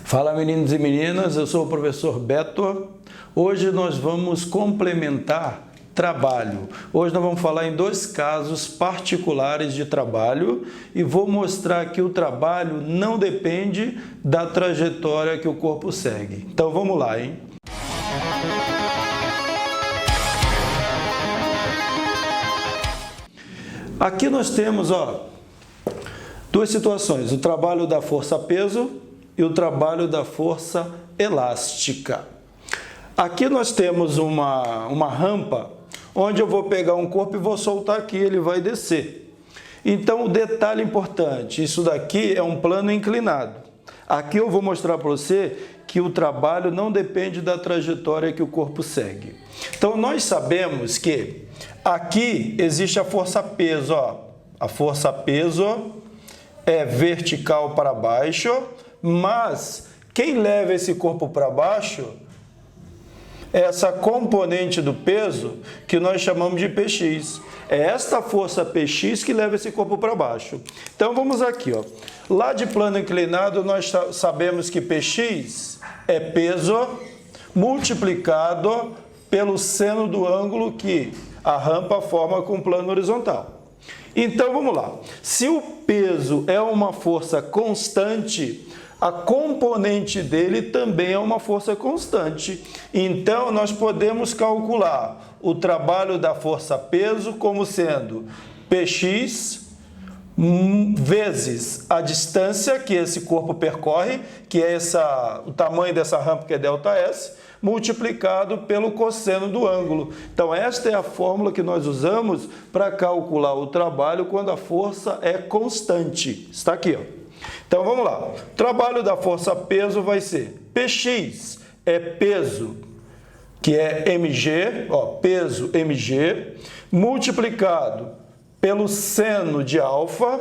Fala meninos e meninas, eu sou o professor Beto. Hoje nós vamos complementar trabalho. Hoje nós vamos falar em dois casos particulares de trabalho e vou mostrar que o trabalho não depende da trajetória que o corpo segue. Então vamos lá, hein? Aqui nós temos, duas situações, o trabalho da força-peso e o trabalho da força elástica. Aqui nós temos uma rampa onde eu vou pegar um corpo e vou soltar aqui, ele vai descer. Então, o detalhe importante, isso daqui é um plano inclinado. Aqui eu vou mostrar para você que o trabalho não depende da trajetória que o corpo segue. Então, nós sabemos que aqui existe a força-peso, A força-peso é vertical para baixo, mas quem leva esse corpo para baixo é essa componente do peso que nós chamamos de Px. É esta força Px que leva esse corpo para baixo. Então vamos aqui, Lá de plano inclinado nós sabemos que Px é peso multiplicado pelo seno do ângulo que a rampa forma com o plano horizontal. Então vamos lá. Se o peso é uma força constante, a componente dele também é uma força constante. Então, nós podemos calcular o trabalho da força-peso como sendo Px vezes a distância que esse corpo percorre, que é o tamanho dessa rampa, que é ΔS, multiplicado pelo cosseno do ângulo. Então, esta é a fórmula que nós usamos para calcular o trabalho quando a força é constante. Está aqui, Então, vamos lá. O trabalho da força-peso vai ser Px é peso, que é mg, peso mg, multiplicado pelo seno de alfa,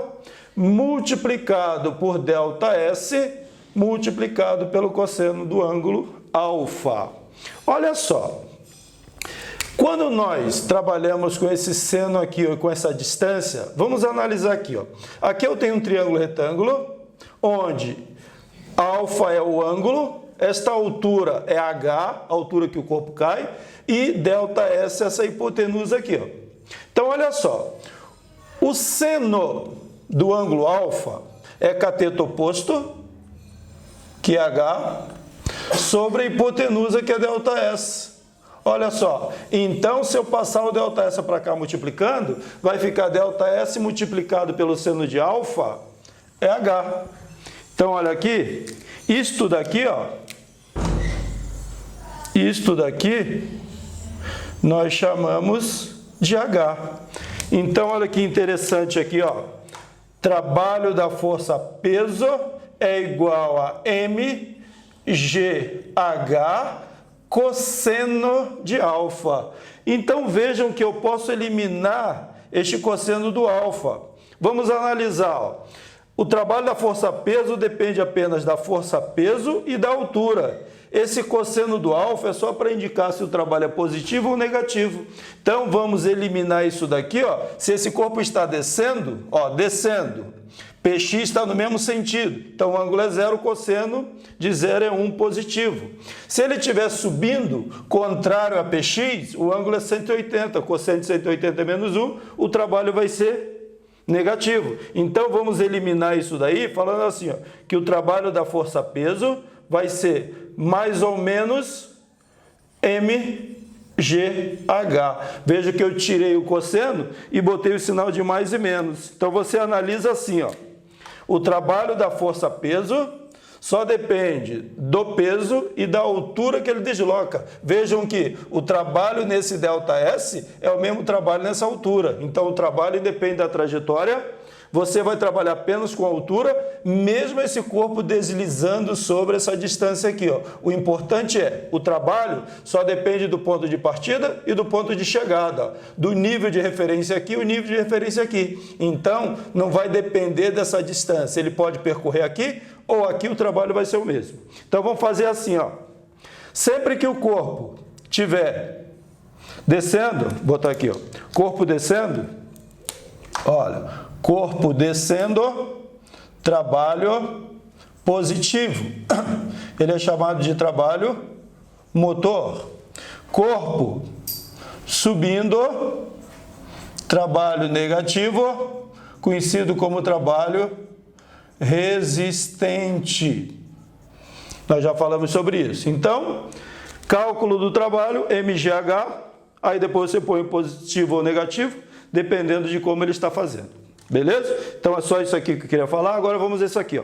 multiplicado por ΔS, multiplicado pelo cosseno do ângulo alfa. Olha só. Quando nós trabalhamos com esse seno aqui, com essa distância, vamos analisar aqui. Aqui eu tenho um triângulo retângulo, onde alfa é o ângulo, esta altura é h, a altura que o corpo cai, e ΔS, essa hipotenusa aqui. Então, olha só, o seno do ângulo alfa é cateto oposto, que é h, sobre a hipotenusa, que é ΔS. Olha só, então se eu passar o ΔS para cá multiplicando, vai ficar ΔS multiplicado pelo seno de alfa, é h. Então, olha aqui, isto daqui, isto daqui, nós chamamos de H. Então, olha que interessante aqui, trabalho da força-peso é igual a mgh cosseno de alfa. Então, vejam que eu posso eliminar este cosseno do alfa. Vamos analisar, O trabalho da força-peso depende apenas da força-peso e da altura. Esse cosseno do alfa é só para indicar se o trabalho é positivo ou negativo. Então, vamos eliminar isso daqui, Se esse corpo está descendo, descendo, Px está no mesmo sentido. Então, o ângulo é 0, o cosseno de 0 é 1 positivo. Se ele estiver subindo, contrário a Px, o ângulo é 180. Cosseno de 180 é menos 1, o trabalho vai ser negativo. Então, vamos eliminar isso daí, falando assim, que o trabalho da força-peso vai ser mais ou menos mgh. Veja que eu tirei o cosseno e botei o sinal de mais e menos. Então, você analisa assim, o trabalho da força-peso só depende do peso e da altura que ele desloca. Vejam que o trabalho nesse ΔS é o mesmo trabalho nessa altura. Então, o trabalho independe da trajetória. Você vai trabalhar apenas com a altura, mesmo esse corpo deslizando sobre essa distância aqui. O importante é, o trabalho só depende do ponto de partida e do ponto de chegada. Do nível de referência aqui e o nível de referência aqui. Então, não vai depender dessa distância. Ele pode percorrer aqui ou aqui, o trabalho vai ser o mesmo. Então, vamos fazer assim, Sempre que o corpo estiver descendo, vou botar aqui, corpo descendo, olha, corpo descendo, trabalho positivo. ele é chamado de trabalho motor. Corpo subindo, trabalho negativo, conhecido como trabalho resistente. Nós já falamos sobre isso. Então, cálculo do trabalho, MGH, aí depois você põe positivo ou negativo, dependendo de como ele está fazendo. Beleza? Então é só isso aqui que eu queria falar. Agora vamos ver isso aqui, ó.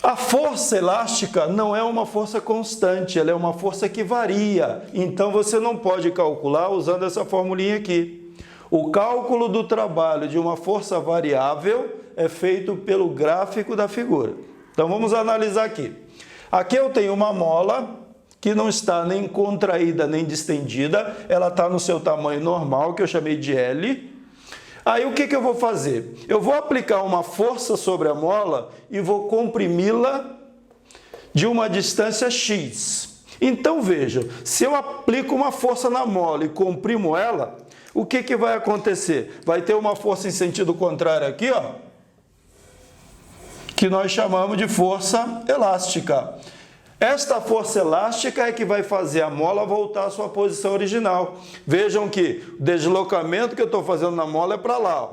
A força elástica não é uma força constante, ela é uma força que varia. Então você não pode calcular usando essa formulinha aqui. O cálculo do trabalho de uma força variável é feito pelo gráfico da figura. Então vamos analisar aqui. Aqui eu tenho uma mola que não está nem contraída nem distendida, ela está no seu tamanho normal, que eu chamei de L. Aí o que eu vou fazer? Eu vou aplicar uma força sobre a mola e vou comprimi-la de uma distância x. Então veja, se eu aplico uma força na mola e comprimo ela, o que vai acontecer? Vai ter uma força em sentido contrário aqui, ó, que nós chamamos de força elástica. Esta força elástica é que vai fazer a mola voltar à sua posição original. Vejam que o deslocamento que eu estou fazendo na mola é para lá, ó,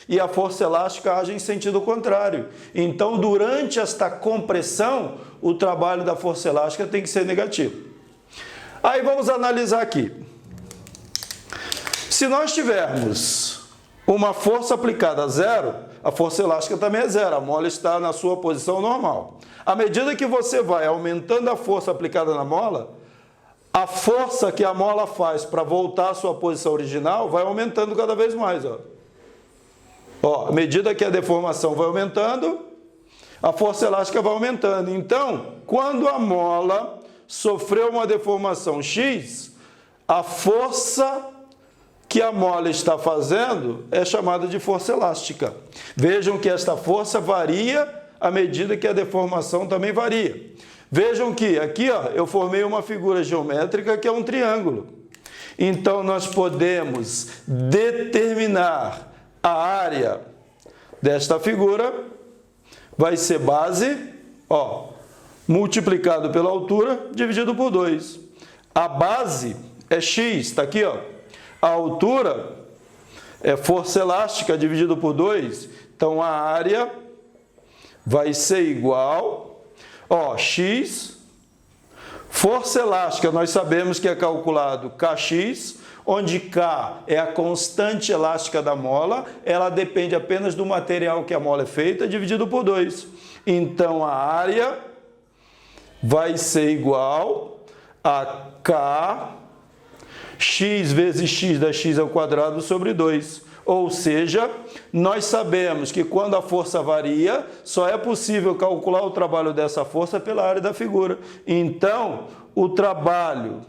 e a força elástica age em sentido contrário. Então, durante esta compressão, o trabalho da força elástica tem que ser negativo. Aí vamos analisar aqui. Se nós tivermos uma força aplicada a zero, a força elástica também é zero, a mola está na sua posição normal. À medida que você vai aumentando a força aplicada na mola, a força que a mola faz para voltar à sua posição original vai aumentando cada vez mais. Ó, à medida que a deformação vai aumentando, a força elástica vai aumentando. Então, quando a mola sofreu uma deformação X, a força que a mola está fazendo é chamada de força elástica. Vejam que esta força varia à medida que a deformação também varia. Vejam que aqui, ó, eu formei uma figura geométrica que é um triângulo. Então, nós podemos determinar a área desta figura, vai ser base, ó, multiplicado pela altura, dividido por 2. A base é x, está aqui, ó. A altura é força elástica dividido por 2. Então, a área vai ser igual, ó, x, força elástica, nós sabemos que é calculado Kx, onde K é a constante elástica da mola, ela depende apenas do material que a mola é feita, dividido por 2. Então, a área vai ser igual a K, x vezes x da x ao quadrado sobre 2. Ou seja, nós sabemos que quando a força varia, só é possível calcular o trabalho dessa força pela área da figura. Então, o trabalho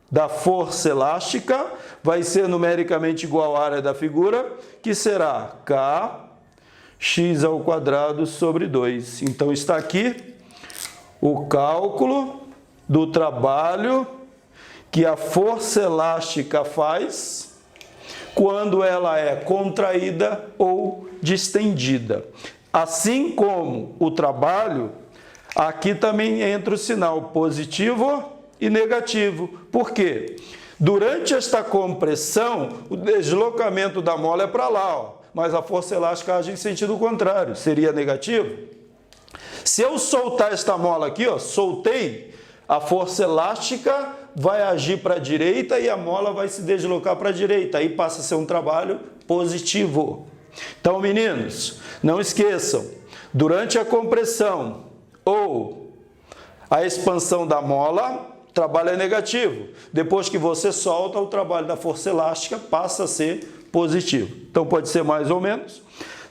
da força elástica vai ser numericamente igual à área da figura, que será K x ao quadrado sobre 2. Então, está aqui o cálculo do trabalho que a força elástica faz quando ela é contraída ou distendida. Assim como o trabalho, aqui também entra o sinal positivo e negativo. Por quê? Durante esta compressão, o deslocamento da mola é para lá, ó, mas a força elástica age em sentido contrário, seria negativo. Se eu soltar esta mola aqui, ó, soltei, a força elástica vai agir para a direita e a mola vai se deslocar para a direita. Aí passa a ser um trabalho positivo. Então, meninos, não esqueçam, durante a compressão ou a expansão da mola, o trabalho é negativo. Depois que você solta, o trabalho da força elástica passa a ser positivo. Então, pode ser mais ou menos.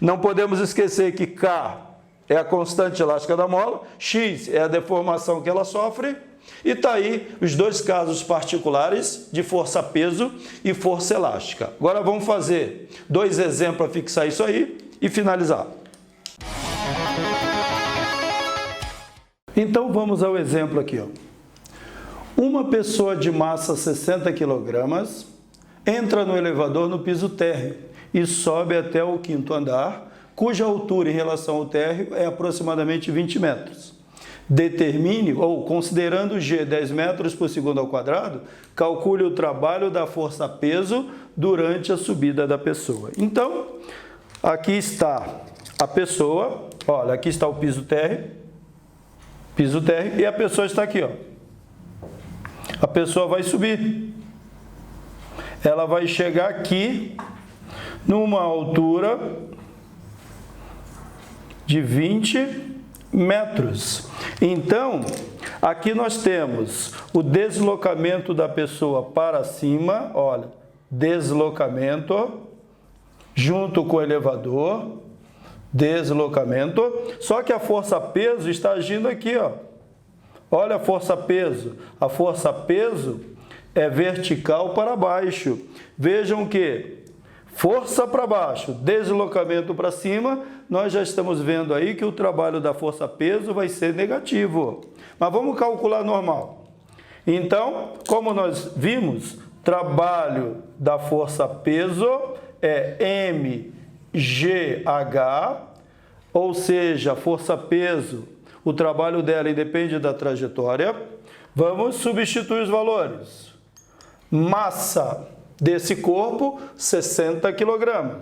Não podemos esquecer que K é a constante elástica da mola, X é a deformação que ela sofre, e está aí os dois casos particulares de força-peso e força elástica. Agora vamos fazer dois exemplos para fixar isso aí e finalizar. Então vamos ao exemplo aqui, ó. Uma pessoa de massa 60 kg entra no elevador no piso térreo e sobe até o 5º andar, cuja altura em relação ao térreo é aproximadamente 20 metros. determine, ou considerando G 10 metros por segundo ao quadrado, calcule o trabalho da força-peso durante a subida da pessoa. Então, aqui está a pessoa, olha, aqui está o piso térreo, e a pessoa está aqui, ó. A pessoa vai subir. Ela vai chegar aqui, numa altura de 20 metros. Então, aqui nós temos o deslocamento da pessoa para cima, olha, deslocamento, junto com o elevador, deslocamento, só que a força-peso está agindo aqui, ó. Olha a força-peso. A força-peso é vertical para baixo. Vejam que força para baixo, deslocamento para cima, nós já estamos vendo aí que o trabalho da força-peso vai ser negativo. Mas vamos calcular normal. Então, como nós vimos, trabalho da força-peso é mgh, ou seja, força-peso, o trabalho dela independe da trajetória. Vamos substituir os valores. Massa desse corpo, 60 kg.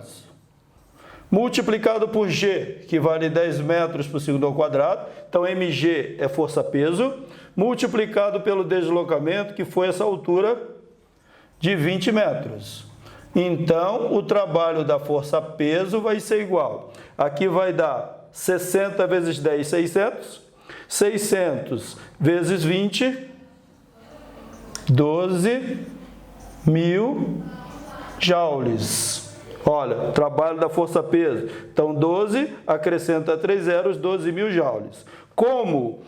Multiplicado por G, que vale 10 metros por segundo ao quadrado. Então, mg é força-peso, multiplicado pelo deslocamento, que foi essa altura de 20 metros. Então, o trabalho da força-peso vai ser igual. Aqui vai dar 60 vezes 10, 600. 600 vezes 20, 12.000 joules. Olha, trabalho da força-peso. Então, 12, acrescenta 3 zeros, 12.000 joules. Como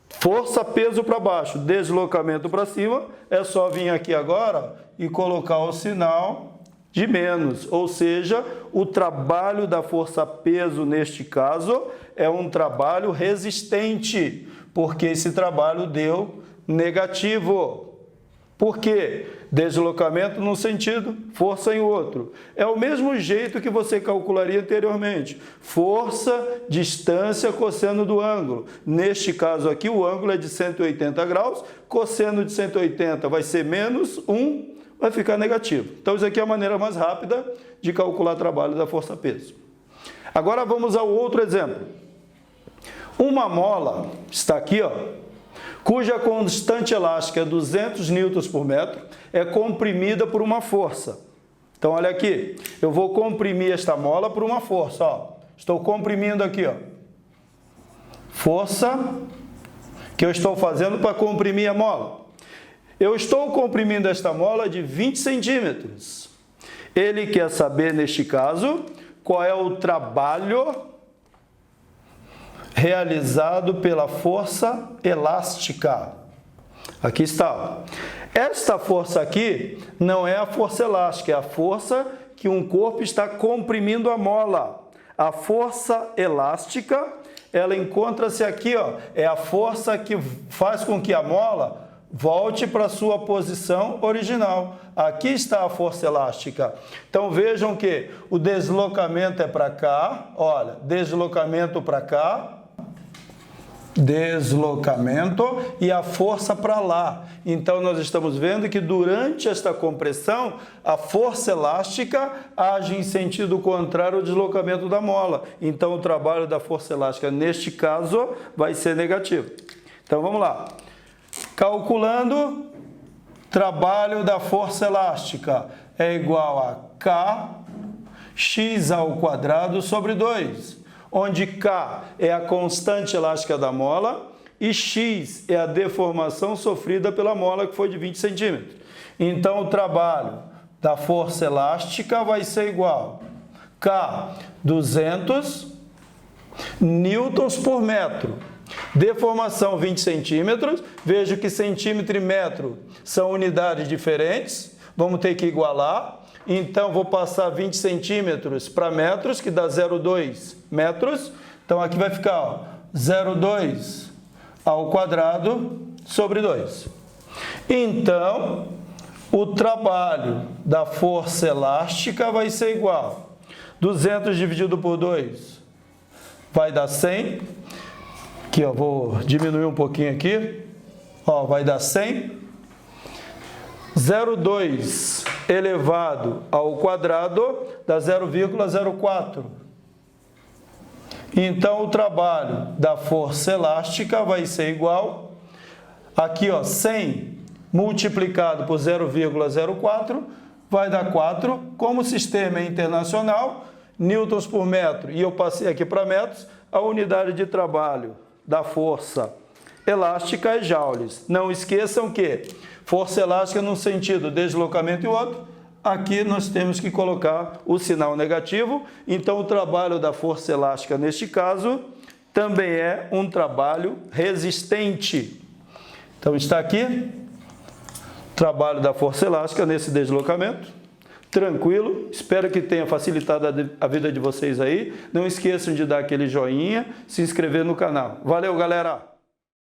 força-peso para baixo, deslocamento para cima, é só vir aqui agora e colocar o sinal de menos. Ou seja, o trabalho da força-peso, neste caso, é um trabalho resistente, porque esse trabalho deu negativo. Por quê? Deslocamento num sentido, força em outro. É o mesmo jeito que você calcularia anteriormente. Força, distância, cosseno do ângulo. Neste caso aqui, o ângulo é de 180 graus, cosseno de 180 vai ser menos 1, vai ficar negativo. Então, isso aqui é a maneira mais rápida de calcular o trabalho da força-peso. Agora, vamos ao outro exemplo. Uma mola está aqui, ó, cuja constante elástica é 200 newtons por metro, é comprimida por uma força. Então, olha aqui, eu vou comprimir esta mola por uma força, ó. Estou comprimindo aqui, ó. Força que eu estou fazendo para comprimir a mola. Eu estou comprimindo esta mola de 20 centímetros. Ele quer saber, neste caso, qual é o trabalho realizado pela força elástica. Aqui está. Esta força aqui não é a força elástica, é a força que um corpo está comprimindo a mola. A força elástica, ela encontra-se aqui, ó, é a força que faz com que a mola volte para a sua posição original. Aqui está a força elástica. Então, vejam que o deslocamento é para cá, olha, deslocamento para cá, deslocamento e a força para lá. Então, nós estamos vendo que durante esta compressão, a força elástica age em sentido contrário ao deslocamento da mola. Então, o trabalho da força elástica, neste caso, vai ser negativo. Então, vamos lá. Calculando, trabalho da força elástica é igual a kx ao quadrado sobre 2, onde K é a constante elástica da mola e X é a deformação sofrida pela mola, que foi de 20 centímetros. Então, o trabalho da força elástica vai ser igual a K, 200 newtons por metro. Deformação 20 centímetros, vejo que centímetro e metro são unidades diferentes, vamos ter que igualar, então vou passar 20 centímetros para metros, que dá 0,2 metros, então aqui vai ficar 0,2 ao quadrado sobre 2. Então, o trabalho da força elástica vai ser igual a 200 dividido por 2 vai dar 100, Aqui, ó, vou diminuir um pouquinho aqui. Ó, vai dar 100. 0,2 elevado ao quadrado dá 0,04. Então, o trabalho da força elástica vai ser igual, aqui, ó, 100 multiplicado por 0,04 vai dar 4. Como o sistema é internacional, newtons por metro, e eu passei aqui para metros, a unidade de trabalho da força elástica é joules. Não esqueçam que força elástica num sentido, deslocamento e outro, aqui nós temos que colocar o sinal negativo. Então, o trabalho da força elástica, neste caso, também é um trabalho resistente. Então, está aqui, trabalho da força elástica nesse deslocamento. Tranquilo, espero que tenha facilitado a vida de vocês aí. Não esqueçam de dar aquele joinha, se inscrever no canal. Valeu, galera!